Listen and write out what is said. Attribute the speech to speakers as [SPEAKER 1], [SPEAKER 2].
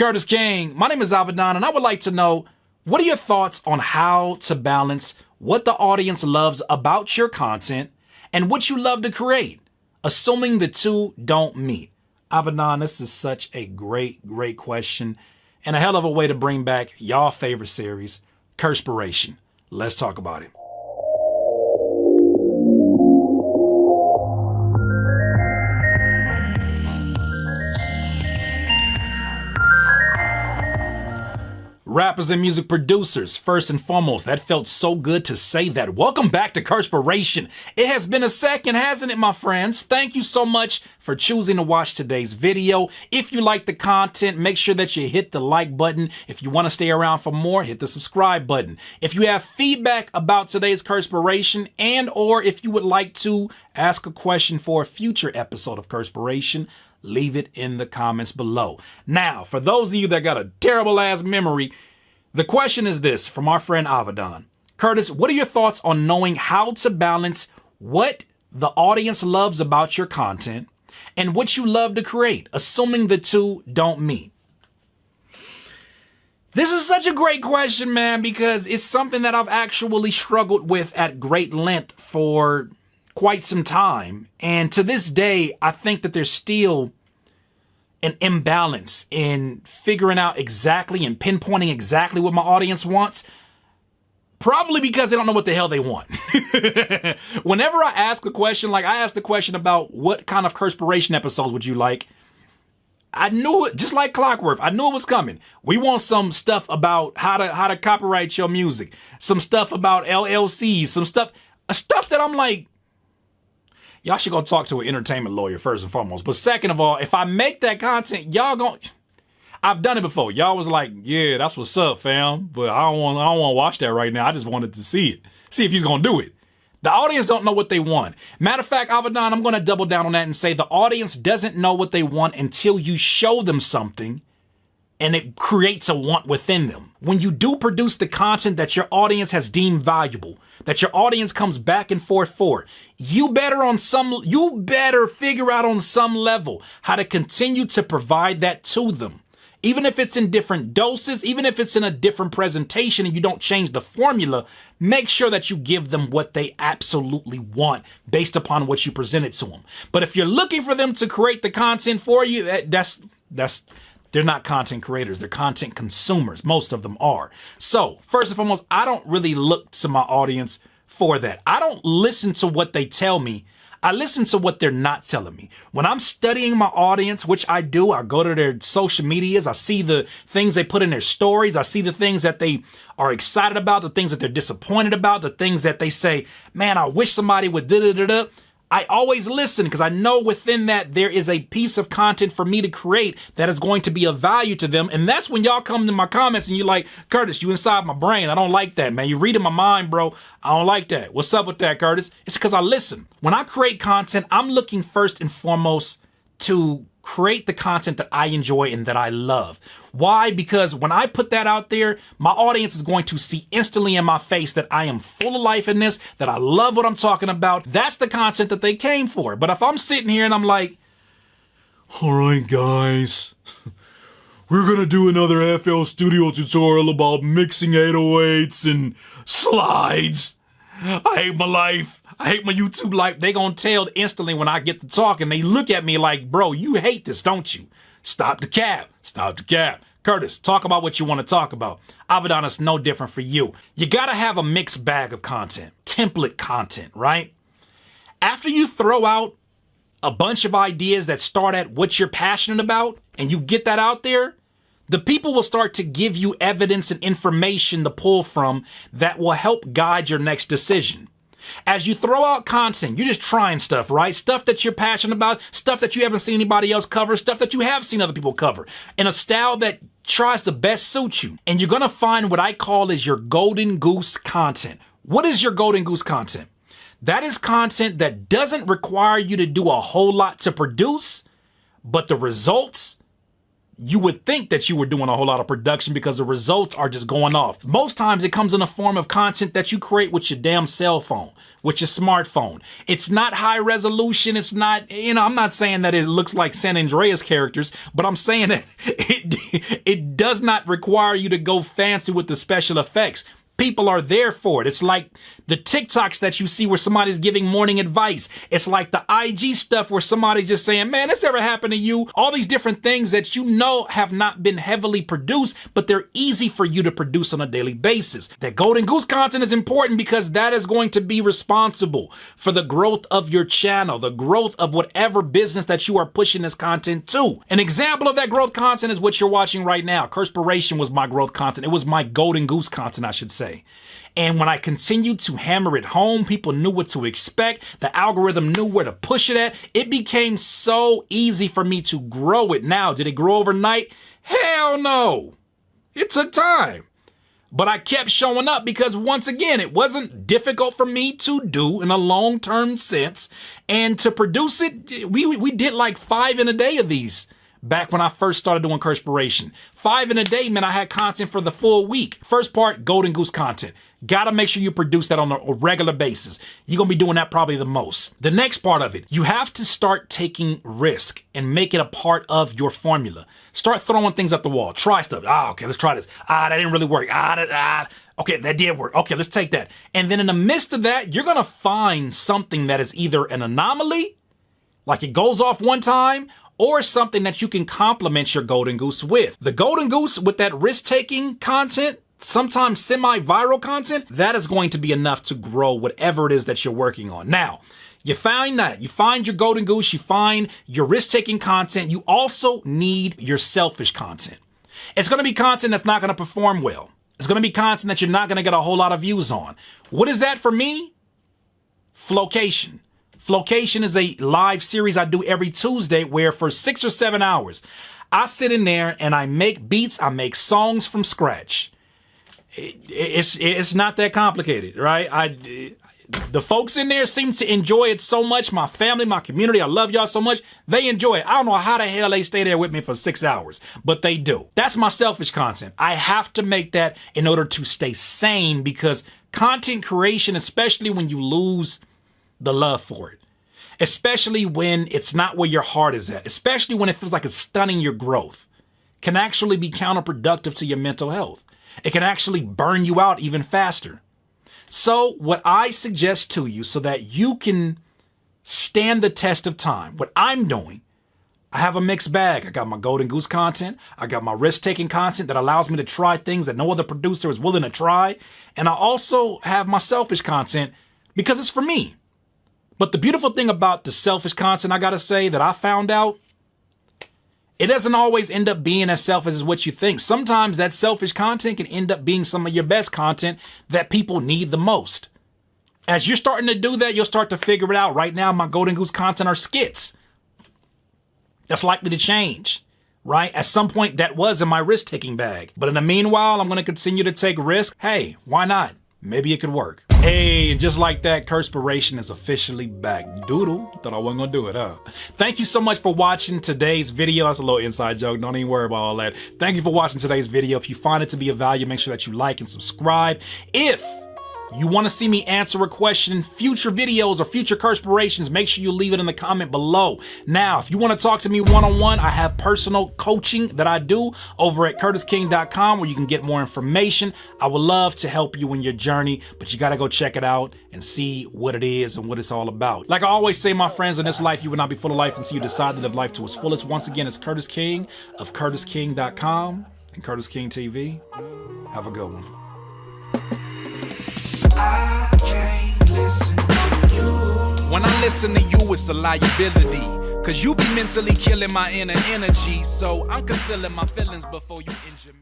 [SPEAKER 1] Curtis King, my name is Avedon, and I would like to know, what are your thoughts on how to balance what the audience loves about your content and what you love to create, assuming the two don't meet? Avedon, this is such a great question and a hell of a way to bring back y'all favorite series, Curtspiration. Let's talk about it. Rappers and music producers, first and foremost, that felt so good to say that. Welcome back to Curtspiration. It has been a second, hasn't it, my friends? Thank you so much for choosing to watch today's video. If you like the content, make sure that you hit the like button. If you want to stay around for more, hit the subscribe button. If you have feedback about today's Curtspiration or if you would like to ask a question for a future episode of Curtspiration, leave it in the comments below. Now, for those of you that got a terrible ass memory, the question is this from our friend Avedon. Curtis, what are your thoughts on knowing how to balance what the audience loves about your content and what you love to create, assuming the two don't meet? This is such a great question, man, because it's something that I've actually struggled with at great length for quite some time. And to this day, I think that there's still an imbalance in figuring out exactly and pinpointing exactly what my audience wants. Probably because they don't know what the hell they want. Whenever I ask a question, like I asked the question about what kind of Curtspiration episodes would you like, I knew it, just like clockwork. I knew it was coming. We want some stuff about how to copyright your music, some stuff about LLCs, some stuff that I'm like, y'all should go talk to an entertainment lawyer first and foremost. But second of all, if I make that content, I've done it before. Y'all was like, yeah, that's what's up, fam. But I don't want to watch that right now. I just wanted to see it. See if he's going to do it. The audience don't know what they want. Matter of fact, Avedon, I'm going to double down on that and say the audience doesn't know what they want until you show them something and it creates a want within them. When you do produce the content that your audience has deemed valuable, that your audience comes back and forth for, you better figure out on some level how to continue to provide that to them. Even if it's in different doses, even if it's in a different presentation and you don't change the formula, make sure that you give them what they absolutely want based upon what you presented to them. But if you're looking for them to create the content for you, they're not content creators. They're content consumers. Most of them are. So first and foremost, I don't really look to my audience for that. I don't listen to what they tell me. I listen to what they're not telling me. When I'm studying my audience, which I do, I go to their social medias. I see the things they put in their stories. I see the things that they are excited about, the things that they're disappointed about, the things that they say, man, I wish somebody would da-da-da-da. I always listen because I know within that there is a piece of content for me to create that is going to be of value to them. And that's when y'all come to my comments and you're like, Curtis, you inside my brain. I don't like that, man. You're reading my mind, bro. I don't like that. What's up with that, Curtis? It's because I listen. When I create content, I'm looking first and foremost to create the content that I enjoy and that I love. Why? Because when I put that out there, my audience is going to see instantly in my face that I am full of life in this, that I love what I'm talking about. That's the content that they came for. But if I'm sitting here and I'm like, all right, guys, we're going to do another FL Studio tutorial about mixing 808s and slides. I hate my life. I hate my YouTube life. They gonna tell instantly when I get to talking. They look at me like, bro, you hate this, don't you? Stop the cap. Stop the cap. Curtis, talk about what you want to talk about. Avedon, is no different for you. You gotta have a mixed bag of content, template content, right? After you throw out a bunch of ideas that start at what you're passionate about and you get that out there, the people will start to give you evidence and information to pull from that will help guide your next decision. As you throw out content, you're just trying stuff, right? Stuff that you're passionate about, stuff that you haven't seen anybody else cover, stuff that you have seen other people cover, in a style that tries to best suit you. And you're going to find what I call is your golden goose content. What is your golden goose content? That is content that doesn't require you to do a whole lot to produce, but the results you would think that you were doing a whole lot of production because the results are just going off. Most times it comes in the form of content that you create with your damn cell phone, with your smartphone. It's not high resolution. It's not, I'm not saying that it looks like San Andreas characters, but I'm saying that it does not require you to go fancy with the special effects. People are there for it. It's like the TikToks that you see where somebody's giving morning advice. It's like the IG stuff where somebody's just saying, man, this ever happened to you? All these different things that you know have not been heavily produced, but they're easy for you to produce on a daily basis. That Golden Goose content is important because that is going to be responsible for the growth of your channel, the growth of whatever business that you are pushing this content to. An example of that growth content is what you're watching right now. Curtspiration was my growth content. It was my Golden Goose content, I should say. And when I continued to hammer it home, people knew what to expect. The algorithm knew where to push it at. It became so easy for me to grow it. Now, did it grow overnight? Hell no. It took time. But I kept showing up because, once again, it wasn't difficult for me to do in a long-term sense. And to produce it, we did like 5 in a day of these. Back when I first started doing Curtspiration. 5 in a day meant I had content for the full week. First part, Golden Goose content. Gotta make sure you produce that on a regular basis. You're gonna be doing that probably the most. The next part of it, you have to start taking risk and make it a part of your formula. Start throwing things at the wall. Try stuff. Okay, let's try this. That didn't really work. Okay, that did work. Okay, let's take that. And then in the midst of that, you're gonna find something that is either an anomaly, like it goes off one time, or something that you can complement your Golden Goose with. The Golden Goose with that risk-taking content, sometimes semi-viral content, that is going to be enough to grow whatever it is that you're working on. Now, you find that. You find your Golden Goose, you find your risk-taking content. You also need your selfish content. It's gonna be content that's not gonna perform well. It's gonna be content that you're not gonna get a whole lot of views on. What is that for me? Flocation. Flocation is a live series I do every Tuesday where for 6 or 7 hours, I sit in there and I make beats, I make songs from scratch. It's not that complicated, right? The folks in there seem to enjoy it so much. My family, my community, I love y'all so much. They enjoy it. I don't know how the hell they stay there with me for 6 hours, but they do. That's my selfish content. I have to make that in order to stay sane because content creation, especially when you lose the love for it, especially when it's not where your heart is at, especially when it feels like it's stunning your growth, can actually be counterproductive to your mental health. It can actually burn you out even faster. So what I suggest to you so that you can stand the test of time, what I'm doing, I have a mixed bag. I got my Golden Goose content. I got my risk-taking content that allows me to try things that no other producer is willing to try. And I also have my selfish content because it's for me. But the beautiful thing about the selfish content, I gotta say, that I found out, it doesn't always end up being as selfish as what you think. Sometimes that selfish content can end up being some of your best content that people need the most. As you're starting to do that, you'll start to figure it out. Right now, my Golden Goose content are skits. That's likely to change, right? At some point, that was in my risk-taking bag. But in the meanwhile, I'm gonna continue to take risks. Hey, why not? Maybe it could work. Hey, and just like that, Curtspiration is officially back. Doodle, thought I wasn't gonna do it, huh? Thank you so much for watching today's video. That's a little inside joke, don't even worry about all that. Thank you for watching today's video. If you find it to be of value, make sure that you like and subscribe. If you want to see me answer a question in future videos or future Curtspirations, make sure you leave it in the comment below. Now, if you want to talk to me one-on-one, I have personal coaching that I do over at CurtisKing.com where you can get more information. I would love to help you in your journey, but you got to go check it out and see what it is and what it's all about. Like I always say, my friends, in this life, you will not be full of life until you decide to live life to its fullest. Once again, it's Curtis King of CurtisKing.com and Curtis King TV. Have a good one.
[SPEAKER 2] I can't listen to you. When I listen to you, it's a liability. Cause you be mentally killing my inner energy. So I'm concealing my feelings before you injure me.